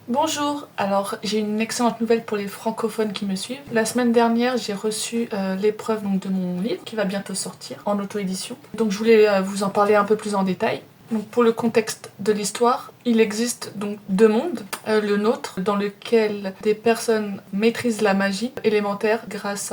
Bonjour, alors j'ai une excellente nouvelle pour les francophones qui me suivent. La semaine dernière, j'ai reçu l'épreuve de mon livre qui va bientôt sortir en auto-édition. Donc je voulais vous en parler un peu plus en détail. Donc pour le contexte de l'histoire, il existe donc deux mondes. Le nôtre, dans lequel des personnes maîtrisent la magie élémentaire grâce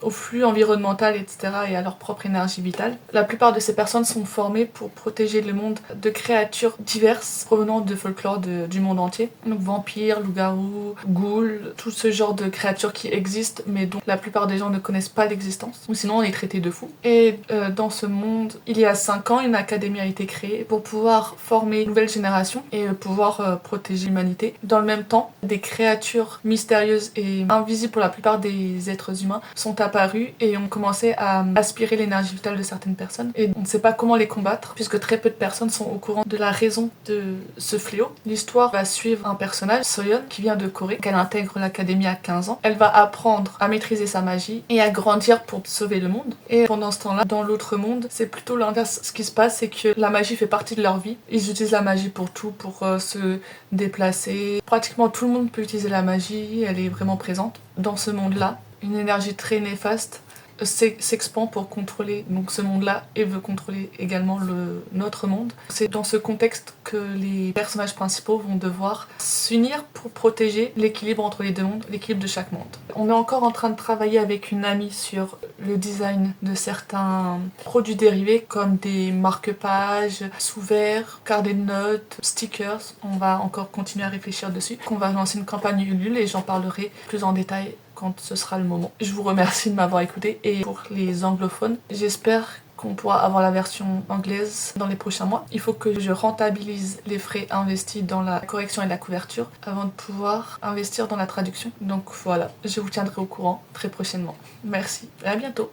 au flux environnemental, etc. et à leur propre énergie vitale. La plupart de ces personnes sont formées pour protéger le monde de créatures diverses provenant de folklore du monde entier. Donc vampires, loups-garous, ghouls, tout ce genre de créatures qui existent mais dont la plupart des gens ne connaissent pas l'existence. Ou sinon on est traité de fous. Et dans ce monde, il y a 5 ans, une académie a été créée pour pouvoir former une nouvelle génération et pouvoir protéger l'humanité. Dans le même temps, des créatures mystérieuses et invisibles pour la plupart des êtres humains sont apparues et ont commencé à aspirer l'énergie vitale de certaines personnes. Et on ne sait pas comment les combattre puisque très peu de personnes sont au courant de la raison de ce fléau. L'histoire va suivre un personnage, Soyeon, qui vient de Corée, qu'elle intègre l'académie à 15 ans. Elle va apprendre à maîtriser sa magie et à grandir pour sauver le monde. Et pendant ce temps-là, dans l'autre monde, c'est plutôt l'inverse. Ce qui se passe, c'est que la magie fait partie de leur vie. Ils utilisent la magie pour tout, pour se déplacer. Pratiquement tout le monde peut utiliser la magie, elle est vraiment présente. Dans ce monde-là, une énergie très néfaste s'expand pour contrôler donc ce monde-là et veut contrôler également notre monde. C'est dans ce contexte que les personnages principaux vont devoir s'unir pour protéger l'équilibre entre les deux mondes, l'équilibre de chaque monde. On est encore en train de travailler avec une amie sur le design de certains produits dérivés comme des marque-pages, sous-verts, carnets de notes, stickers. On va encore continuer à réfléchir dessus. On va lancer une campagne Ulule et j'en parlerai plus en détail quand ce sera le moment. Je vous remercie de m'avoir écouté et pour les anglophones, j'espère qu'on pourra avoir la version anglaise dans les prochains mois. Il faut que je rentabilise les frais investis dans la correction et la couverture avant de pouvoir investir dans la traduction. Donc voilà, je vous tiendrai au courant très prochainement. Merci et à bientôt.